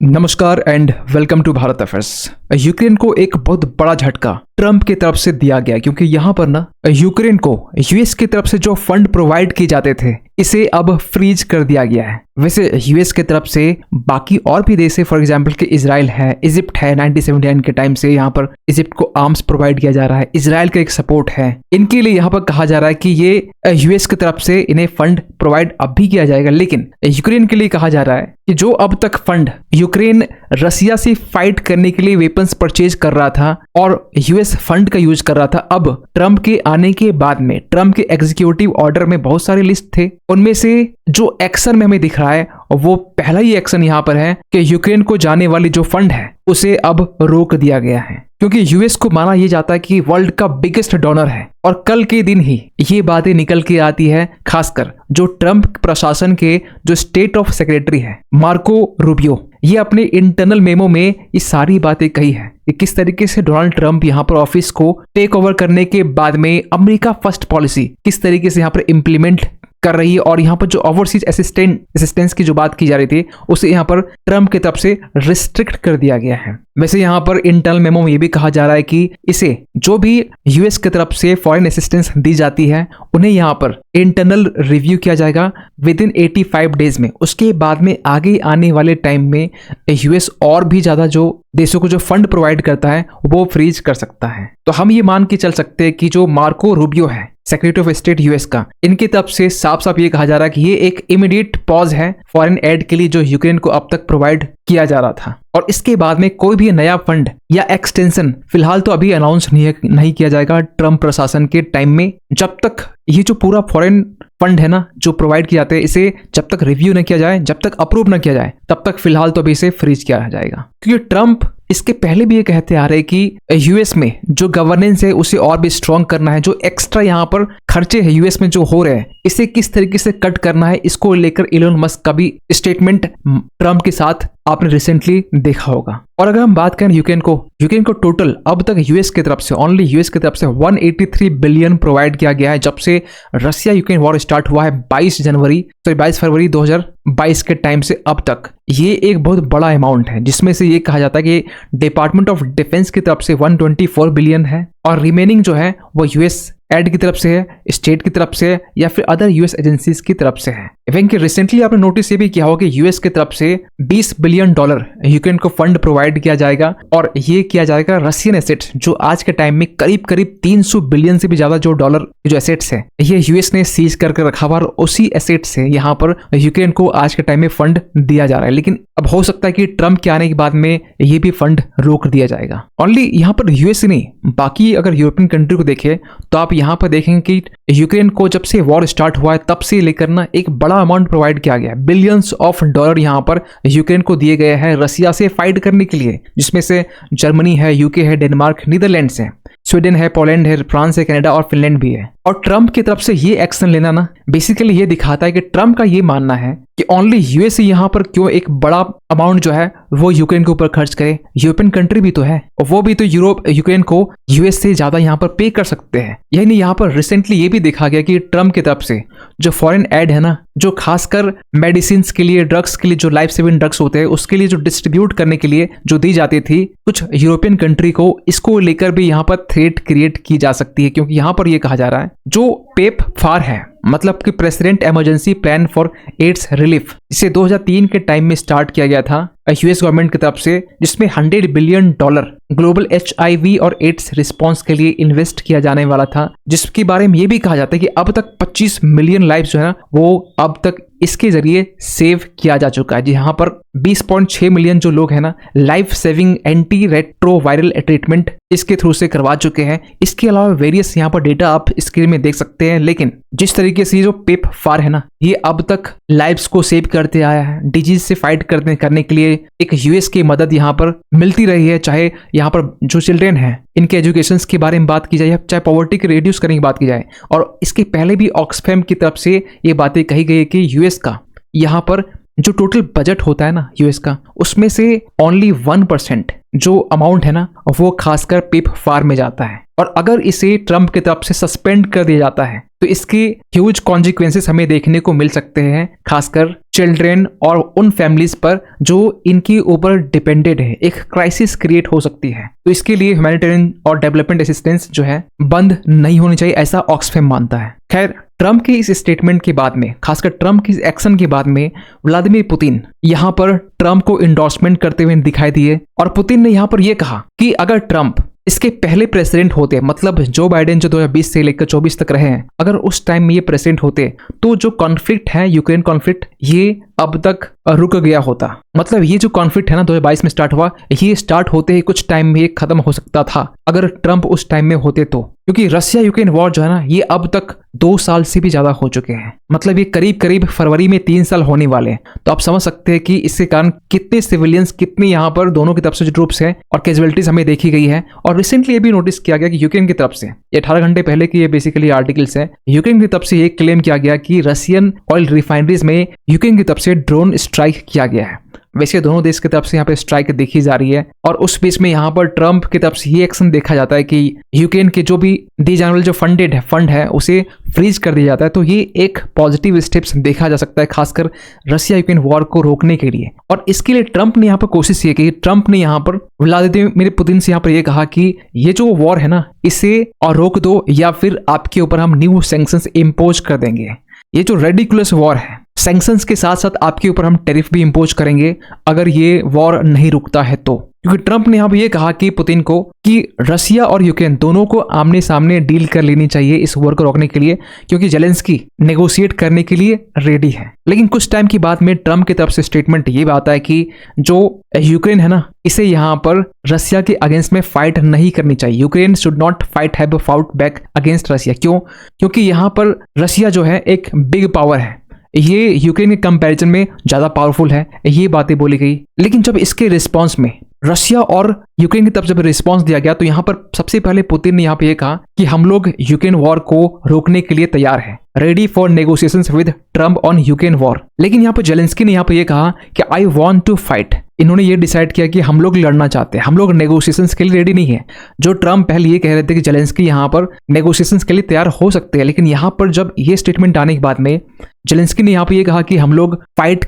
नमस्कार and welcome to Bharat Affairs. Ukraine को एक बहुत बड़ा झटका ट्रंप की तरफ से दिया गया, क्योंकि यहाँ पर ना यूक्रेन को यूएस की तरफ से जो फंड प्रोवाइड किए जाते थे इसे अब फ्रीज कर दिया गया है। वैसे यूएस की तरफ से बाकी और भी देश है, फॉर एग्जांपल कि इजराइल है, इजिप्ट है। 1979 के टाइम से यहाँ पर इजिप्ट को आर्म्स प्रोवाइड किया जा रहा है, इजराइल का एक सपोर्ट है। इनके लिए यहाँ पर कहा जा रहा है कि ये यूएस की तरफ से इन्हें फंड प्रोवाइड अब भी किया जाएगा, लेकिन यूक्रेन के लिए कहा जा रहा है कि जो अब तक फंड यूक्रेन रसिया से फाइट करने के लिए वेपन्स परचेज कर रहा था और यूएस फंड का यूज कर रहा था, अब ट्रंप के आने के बाद में ट्रंप के एग्जीक्यूटिव ऑर्डर में बहुत सारे लिस्ट थे। उनमें से जो एक्शन में हमें दिख रहा है वो पहला ही एक्शन यहाँ पर है कि यूक्रेन को जाने वाली जो फंड है उसे अब रोक दिया गया है, क्योंकि यूएस को माना यह जाता है कि वर्ल्ड का बिगेस्ट डोनर है। और कल के दिन ही ये बातें निकल के आती है, खासकर जो ट्रंप प्रशासन के जो स्टेट ऑफ सेक्रेटरी है मार्को रूबियो, ये अपने इंटरनल मेमो में ये सारी बातें कही है कि किस तरीके से डोनाल्ड ट्रंप यहाँ पर ऑफिस को टेक ओवर करने के बाद में अमेरिका फर्स्ट पॉलिसी किस तरीके से यहाँ पर इम्प्लीमेंट कर रही है, और यहाँ पर जो ओवरसीज असिस्टेंस की जो बात की जा रही थी उसे यहाँ पर ट्रंप की तरफ से रिस्ट्रिक्ट कर दिया गया है। वैसे यहाँ पर इंटरनल मेमो में ये भी कहा जा रहा है कि इसे जो भी यूएस की तरफ से फॉरेन असिस्टेंस दी जाती है उन्हें यहाँ पर इंटरनल रिव्यू किया जाएगा विद इन 85 डेज में। उसके बाद में आगे आने वाले टाइम में यूएस और भी ज्यादा जो देशों को जो फंड प्रोवाइड करता है वो फ्रीज कर सकता है। तो हम ये मान के चल सकते हैं कि जो मार्को रूबियो है सेक्रेटरी ऑफ स्टेट यूएस का, इनकी तरफ से साफ साफ ये कहा जा रहा है कि ये एक इमीडिएट पॉज है फॉरेन एड के लिए जो यूक्रेन को अब तक प्रोवाइड किया जा रहा था, और इसके बाद में कोई भी नया फंड या एक्सटेंशन फिलहाल तो अभी अनाउंस नहीं किया जाएगा ट्रंप प्रशासन के टाइम में। जब तक ये जो पूरा फॉरेन फंड है ना जो प्रोवाइड किए जाते हैं, इसे जब तक रिव्यू न किया जाए, जब तक अप्रूव न किया जाए, तब तक फिलहाल तो अभी इसे फ्रीज किया जाएगा। क्योंकि ट्रंप इसके पहले भी ये कहते आ रहे कि यूएस में जो गवर्नेंस है उसे और भी स्ट्रॉन्ग करना है, जो एक्स्ट्रा यहाँ पर खर्चे है यूएस में जो हो रहे हैं इसे किस तरीके से कट करना है, इसको लेकर इलोन मस्क का भी स्टेटमेंट ट्रंप के साथ आपने रिसेंटली देखा होगा। और अगर हम बात करें यूक्रेन को टोटल अब तक यूएस की तरफ से, ओनली यूएस की तरफ से 183 बिलियन प्रोवाइड किया गया है जब से रसिया यूक्रेन वॉर स्टार्ट हुआ है 22 फरवरी 2022 के टाइम से अब तक। ये एक बहुत बड़ा अमाउंट है, जिसमें से ये कहा जाता है कि डिपार्टमेंट ऑफ डिफेंस की तरफ से 124 बिलियन है और रिमेनिंग जो है वो यूएस एड की तरफ से है, स्टेट की तरफ से है, या फिर अदर यूएस एजेंसीज की तरफ से है। इवन कि रिसेंटली आपने नोटिस ये भी किया होगा कि यूएस की तरफ से $20 बिलियन यूक्रेन को फंड प्रोवाइड किया जाएगा, और ये किया जाएगा रशियन एसेट्स जो आज के टाइम में करीब 300 बिलियन से भी ज्यादा जो डॉलर जो एसेट्स है ये यूएस ने सीज करके रखा हुआ, और उसी एसेट से यहाँ पर यूक्रेन को आज के टाइम में फंड दिया जा रहा है। लेकिन अब हो सकता है कि ट्रंप के आने के बाद में ये भी फंड रोक दिया जाएगा। ओनली यहाँ पर यूएस नहीं, बाकी अगर यूरोपियन कंट्री को देखें तो आप यहाँ पर देखेंगे कि यूक्रेन को जब से वॉर स्टार्ट हुआ है तब से लेकर ना एक बड़ा अमाउंट प्रोवाइड किया गया, बिलियंस ऑफ डॉलर यहाँ पर यूक्रेन को दिए गए हैं रसिया से फाइट करने के लिए, जिसमें से जर्मनी है, यूके है, डेनमार्क, नीदरलैंड्स है, स्वीडन है, पोलैंड है, फ्रांस है, कनाडा और फिनलैंड भी है। और ट्रंप की तरफ से ये एक्शन लेना ना बेसिकली ये दिखाता है कि ट्रंप का ये मानना है कि ओनली यूएस यहाँ पर क्यों एक बड़ा अमाउंट जो है वो यूक्रेन के ऊपर खर्च करे, यूरोपियन कंट्री भी तो है और वो भी तो यूक्रेन को यूएस से ज्यादा यहाँ पर पे कर सकते हैं। यानी यहाँ पर रिसेंटली ये भी देखा गया कि ट्रंप की तरफ से जो फॉरेन एड है ना, जो खासकर मेडिसिन के लिए, ड्रग्स के लिए, जो लाइफ सेविंग ड्रग्स होते हैं उसके लिए जो डिस्ट्रीब्यूट करने के लिए जो दी जाती थी कुछ यूरोपियन कंट्री को, इसको लेकर भी यहाँ पर थ्रेट क्रिएट की जा सकती है। क्योंकि यहाँ पर ये कहा जा रहा है जो पेपफार है, मतलब कि President Emergency Plan for AIDS Relief, इसे 2003 के टाइम में स्टार्ट किया गया था यूएस गवर्नमेंट की तरफ से, जिसमें $100 बिलियन ग्लोबल HIV और एड्स रिस्पांस के लिए इन्वेस्ट किया जाने वाला था, जिसके बारे में ये भी कहा जाता है कि अब तक 25 मिलियन लाइफ जो है वो अब तक इसके जरिए सेव किया जा चुका है। जहाँ पर 20.6 मिलियन जो लोग हैं ना life saving anti retroviral treatment इसके थ्रू से करवा चुके हैं। इसके अलावा वेरियस यहाँ पर डेटा आप स्क्रीन में देख सकते हैं। लेकिन जिस तरीके से जो पेपफार है ना ये अब तक लाइव्स को सेव करते आया है, डिजीज से फाइट करने के लिए एक यूएस की मदद यहाँ पर मिलती रही है, चाहे यहाँ पर जो चिल्ड्रेन हैं इनके एजुकेशन के बारे में बात की जाए, चाहे पॉवर्टी के रिड्यूस करने की बात की जाए। और इसके पहले भी ऑक्सफैम की तरफ से ये बातें कही गई कि यूएस का यहाँ पर जो टोटल बजट होता है ना यूएस का, उसमें से ओनली 1% जो अमाउंट है ना वो खासकर पेपफार में जाता है। और अगर इसे ट्रंप की तरफ से सस्पेंड कर दिया जाता है तो इसके ह्यूज कॉन्सिक्वेंसेस हमें देखने को मिल सकते हैं, खासकर चिल्ड्रेन और उन फैमिलीज पर जो इनके ऊपर डिपेंडेड है। एक क्राइसिस क्रिएट हो सकती है, तो इसके लिए ह्यूमैनिटेरियन और डेवलपमेंट असिस्टेंस जो है बंद नहीं होनी चाहिए, ऐसा ऑक्सफैम मानता है। खैर, ट्रम्प के इस स्टेटमेंट के बाद में, खासकर ट्रम्प की एक्शन के बाद में, व्लादिमीर पुतिन यहां पर ट्रम्प को इंडोर्समेंट करते हुए दिखाई दिए और पुतिन ने यहां पर यह कहा कि अगर ट्रम्प इसके पहले प्रेसिडेंट होते, मतलब जो बाइडेन जो 2020 से लेकर 24 तक रहे हैं, अगर उस टाइम में ये प्रेसिडेंट होते तो जो कॉन्फ्लिक्ट है, यूक्रेन कॉन्फ्लिक्ट, ये अब तक रुक गया होता। मतलब ये जो कॉन्फ्लिक्ट है ना 2022 में स्टार्ट हुआ, ये स्टार्ट होते ही कुछ टाइम में ये खत्म हो सकता था अगर ट्रम्प उस टाइम में होते तो, क्योंकि रशिया यूक्रेन वॉर जो है ना ये अब तक 2 साल से भी ज्यादा हो चुके हैं। मतलब ये करीब करीब फरवरी में 3 साल होने वाले हैं। तो आप समझ सकते हैं कि इसके कारण कितने सिविलियंस, कितने यहाँ पर दोनों की तरफ से जो ट्रूप्स हैं और कैजुअलिटीज हमें देखी गई है। और रिसेंटली ये भी नोटिस किया गया कि यूक्रेन की तरफ से, ये 18 घंटे पहले की ये बेसिकली आर्टिकल्स है, यूक्रेन की तरफ से ये क्लेम किया गया कि रशियन ऑयल रिफाइनरीज में यूक्रेन की तरफ से ड्रोन स्ट्राइक किया गया है। वैसे दोनों देश की तरफ से यहाँ पे स्ट्राइक देखी जा रही है और उस बीच में यहाँ पर ट्रम्प की तरफ से ये एक्शन देखा जाता है कि यूक्रेन के जो भी दी जाने वाले जो फंड है उसे फ्रीज कर दिया जाता है। तो ये एक पॉजिटिव स्टेप्स देखा जा सकता है, खासकर रशिया यूक्रेन वॉर को रोकने के लिए। और इसके लिए ट्रम्प ने यहाँ पर कोशिश ये की, ट्रम्प ने यहाँ पर व्लादिमीर पुतिन से यहाँ पर यह कहा कि ये जो वॉर है ना इसे और रोक दो या फिर आपके ऊपर हम न्यू सैंक्शंस इम्पोज कर देंगे। ये जो रेडिकुलस वॉर है, सैंक्शंस के साथ साथ आपके ऊपर हम टैरिफ भी इंपोज करेंगे अगर ये वॉर नहीं रुकता है तो। क्योंकि ट्रम्प ने यहाँ पर यह कहा कि पुतिन को कि रशिया और यूक्रेन दोनों को आमने सामने डील कर लेनी चाहिए इस वॉर को रोकने के लिए, क्योंकि जेलेंस्की नेगोशिएट करने के लिए रेडी है। लेकिन कुछ टाइम की बाद में ट्रम्प की तरफ से स्टेटमेंट ये आता है कि जो यूक्रेन है ना इसे यहाँ पर रशिया के अगेंस्ट में फाइट नहीं करनी चाहिए। Ukraine should not have fought back against Russia. क्यों? क्योंकि यहाँ पर रशिया जो है एक बिग पावर है, ये यूक्रेन के कंपैरिजन में ज्यादा पावरफुल है, ये बातें बोली गई। लेकिन जब इसके रिस्पांस में रशिया और यूक्रेन की तरफ जब रिस्पांस दिया गया तो यहाँ पर सबसे पहले पुतिन ने यहाँ पे ये कहा कि हम लोग यूक्रेन वॉर को रोकने के लिए तैयार हैं, ready for negotiations with Trump on Ukraine war. लेकिन यहाँ पर जेलेंस्की ने यहाँ पे ये कहा कि आई वांट टू फाइट। इन्होंने ये डिसाइड किया कि हम लोग लड़ना चाहते हैं, हम लोग नेगोशिएशंस के लिए रेडी नहीं है। जो ट्रम्प पहले ये कह रहे थे कि जेलेंस्की यहाँ पर नेगोशिएशंस के लिए तैयार हो सकते हैं, लेकिन यहाँ पर जब ये स्टेटमेंट आने के बाद में जेलेंस्की ने यहाँ पे ये कहा कि हम लोग फाइट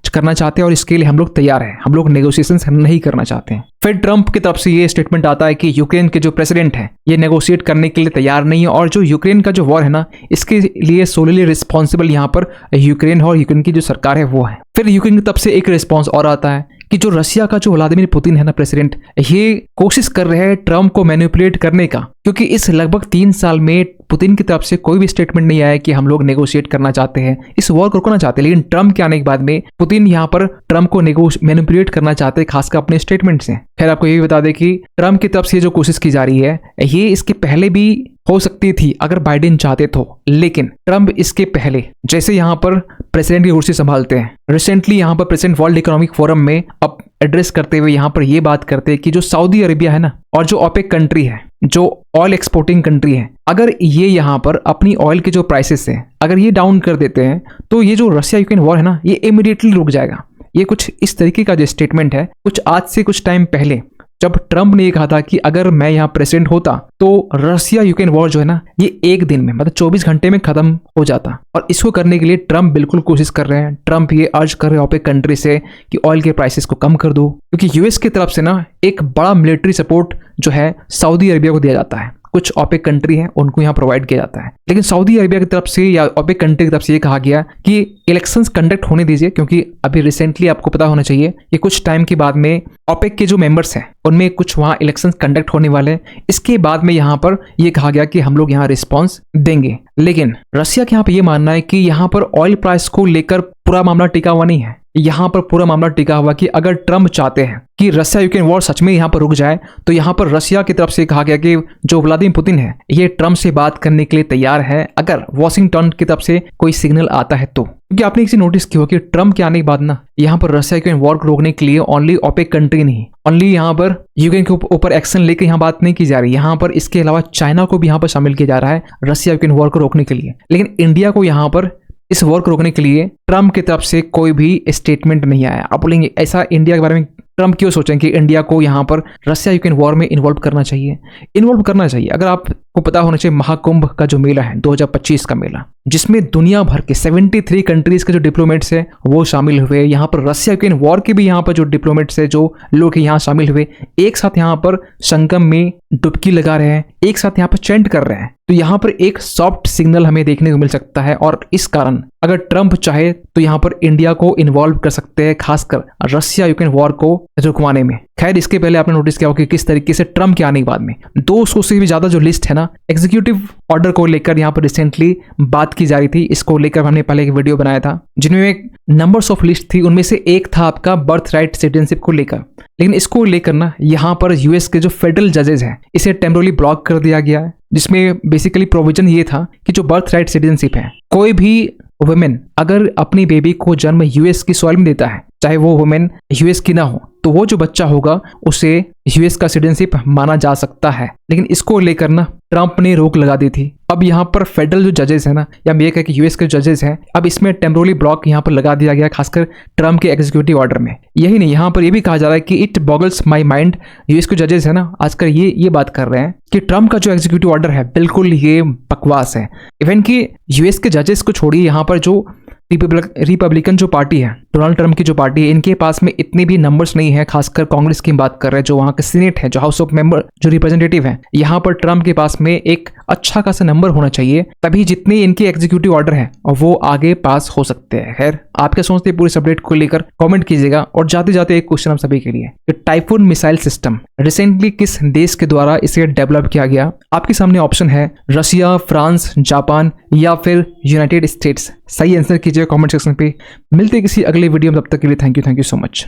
करना चाहते हैं और इसके लिए हम लोग तैयार हैं, हम लोग नेगोशिएशंस नहीं करना चाहते हैं। फिर ट्रम्प की तरफ से ये स्टेटमेंट आता है कि यूक्रेन के जो प्रेसिडेंट हैं ये नेगोशिएट करने के लिए तैयार नहीं है और जो यूक्रेन का जो वॉर है ना इसके लिए सोलिली रिस्पॉन्सिबल यहाँ पर यूक्रेन है और यूक्रेन की जो सरकार है वो है। फिर यूक्रेन की तरफ से एक रिस्पॉन्स और आता है कि जो रशिया का जो व्लादिमीर पुतिन है ना प्रेसिडेंट, ये कोशिश कर रहे हैं ट्रम्प को मैनिपुलेट करने का, क्योंकि इस लगभग 3 साल में पुतिन की तरफ से कोई भी स्टेटमेंट नहीं आया कि हम लोग नेगोशिएट करना चाहते हैं, इस वॉर को रोकना चाहते हैं। लेकिन ट्रम्प के आने के बाद में पुतिन यहाँ पर ट्रम्प को मैनिपुलेट करना चाहते हैं, खासकर अपने स्टेटमेंट से। खैर आपको ये भी बता दें कि ट्रम्प की तरफ से जो कोशिश की जा रही है ये इसके पहले भी हो सकती थी अगर बाइडेन चाहते तो, लेकिन ट्रम्प इसके पहले जैसे यहाँ पर प्रेसिडेंट की कुर्सी संभालते हैं, रिसेंटली यहाँ पर प्रेसिडेंट वर्ल्ड इकोनॉमिक फोरम में अब एड्रेस करते हुए यहाँ पर ये बात करते हैं कि जो सऊदी अरेबिया है ना और जो ओपेक कंट्री है, जो ऑयल एक्सपोर्टिंग कंट्री है, अगर ये यहाँ पर अपनी ऑयल के जो प्राइसेस है अगर ये डाउन कर देते हैं तो ये जो रशिया यूक्रेन वॉर है ना ये इमीडिएटली रुक जाएगा। ये कुछ इस तरीके का जो स्टेटमेंट है कुछ आज से कुछ टाइम पहले जब ट्रम्प ने ये कहा था कि अगर मैं यहाँ प्रेसिडेंट होता तो रशिया यूक्रेन वॉर जो है ना ये एक दिन में, मतलब 24 घंटे में खत्म हो जाता। और इसको करने के लिए ट्रम्प बिल्कुल कोशिश कर रहे हैं। ट्रम्प ये अर्ज कर रहे हैं ओपेक कंट्री से कि ऑयल के प्राइसेस को कम कर दो, क्योंकि यूएस की तरफ से ना एक बड़ा मिलिट्री सपोर्ट जो है सऊदी अरेबिया को दिया जाता है। कुछ ओपेक कंट्री हैं उनको यहाँ प्रोवाइड किया जाता है, लेकिन सऊदी अरेबिया की तरफ से या ओपेक कंट्री की तरफ से ये कहा गया कि इलेक्शंस कंडक्ट होने दीजिए, क्योंकि अभी रिसेंटली आपको पता होना चाहिए कि कुछ टाइम के बाद में ओपेक के जो मेंबर्स हैं उनमें कुछ वहाँ इलेक्शंस कंडक्ट होने वाले हैं। इसके बाद में यहाँ पर ये कहा गया कि हम लोग यहाँ रिस्पॉन्स देंगे। लेकिन रशिया के यहाँ पे ये मानना है कि यहाँ पर ऑयल प्राइस को लेकर पूरा मामला टिका हुआ नहीं है। यहाँ पर पूरा मामला टिका हुआ कि अगर ट्रम्प चाहते हैं कि रशिया यूक्रेन वॉर सच में यहाँ पर रुक जाए तो यहाँ पर रशिया की तरफ से कहा गया कि जो व्लादिमीर पुतिन है ये ट्रम्प से बात करने के लिए तैयार है अगर वॉशिंगटन की तरफ से कोई सिग्नल आता है तो। क्योंकि आपने एक चीज नोटिस की हो कि ट्रम्प के आने के बाद ना यहाँ पर रशिया यूक्रेन वॉर को रोकने के लिए ओनली ओपेक कंट्री नहीं, ओनली यहाँ पर यूक्रेन के ऊपर एक्शन लेकर यहाँ बात नहीं की जा रही, यहाँ पर इसके अलावा चाइना को भी यहाँ पर शामिल किया जा रहा है रशिया यूक्रेन वॉर को रोकने के लिए। लेकिन इंडिया को यहाँ पर इस वॉर को रोकने के लिए ट्रम्प की तरफ से कोई भी स्टेटमेंट नहीं आया। आप बोलेंगे ऐसा इंडिया के बारे में ट्रम्प क्यों सोचें कि इंडिया को यहाँ पर रशिया यूक्रेन वॉर में इन्वॉल्व करना चाहिए? इन्वॉल्व करना चाहिए। अगर आप को पता होना चाहिए महाकुंभ का जो मेला है 2025 का मेला, जिसमें दुनिया भर के 73 कंट्रीज के जो डिप्लोमेट्स हैं वो शामिल हुए। यहाँ पर रशिया यूक्रेन वॉर के भी यहाँ पर जो डिप्लोमेट्स है, जो लोग यहाँ शामिल हुए, एक साथ यहाँ पर संगम में डुबकी लगा रहे हैं, एक साथ यहाँ पर चैंट कर रहे हैं। तो यहाँ पर एक सॉफ्ट सिग्नल हमें देखने को मिल सकता है और इस कारण अगर ट्रंप चाहे तो यहाँ पर इंडिया को इन्वॉल्व कर सकते हैं, खासकर रशिया यूक्रेन वॉर को रुकवाने में। खैर, इसके पहले आपने नोटिस किया होगा कि किस तरीके से ट्रंप के आने के बाद में 200 से भी ज्यादा जो लिस्ट है ना एग्जीक्यूटिव ऑर्डर को लेकर यहाँ पर रिसेंटली बात की जा रही थी। इसको लेकर हमने पहले एक वीडियो बनाया था जिनमें एक नंबर्स ऑफ लिस्ट थी, उनमें से एक था आपका बर्थ राइट सिटीजनशिप को लेकर। लेकिन इसको लेकर ना यहाँ पर यूएस के जो फेडरल जजेस हैं इसे टेम्पोरली ब्लॉक कर दिया गया है, जिसमें बेसिकली प्रोविजन ये था कि जो बर्थ राइट सिटीजनशिप है, कोई भी वुमेन अगर अपनी बेबी को जन्म यूएस की सॉइल में देता है, चाहे वो वुमेन यूएस की ना हो, तो वो जो बच्चा होगा उसे यूएस का सिटीजनशिप माना जा सकता है। लेकिन इसको लेकर ना ट्रंप ने रोक लगा दी थी। अब यहाँ पर फेडरल जो जजेस है ना, या हम ये कहें कि यूएस के जजेस हैं, अब इसमें टेम्पोरली ब्लॉक यहाँ पर लगा दिया गया, खासकर ट्रंप के एग्जीक्यूटिव ऑर्डर में। यही नहीं, यहाँ पर ये भी कहा जा रहा है कि it boggles my mind, US के जजेस है ना आजकल ये बात कर रहे हैं कि ट्रंप का जो एग्जीक्यूटिव ऑर्डर है बिल्कुल ये बकवास है। इवन कि यूएस के जजेस को छोड़िए, यहाँ पर जो रिपब्लिकन जो पार्टी है, डोनाल्ड ट्रंप की जो पार्टी है, इनके पास में इतने भी नंबर्स नहीं है। खासकर कांग्रेस की बात कर रहे हैं, जो वहां के सीनेट है, जो हाउस ऑफ मेंबर जो रिप्रेजेंटेटिव है, यहाँ पर ट्रंप के पास में एक अच्छा खासा नंबर होना चाहिए, तभी जितने इनके एग्जीक्यूटिव ऑर्डर है वो आगे पास हो सकते हैं। खैर, आप क्या सोचते हैं पूरे अपडेट को लेकर कमेंट कीजिएगा। और जाते जाते एक क्वेश्चन हम सभी के लिए, टाइफून मिसाइल सिस्टम रिसेंटली किस देश के द्वारा इसे डेवलप किया गया? आपके सामने ऑप्शन है रशिया, फ्रांस, जापान या फिर यूनाइटेड स्टेट्स। सही आंसर कीजिए कमेंट सेक्शन पे। मिलते हैं किसी अगले वीडियो में, तब तक के लिए थैंक यू सो मच।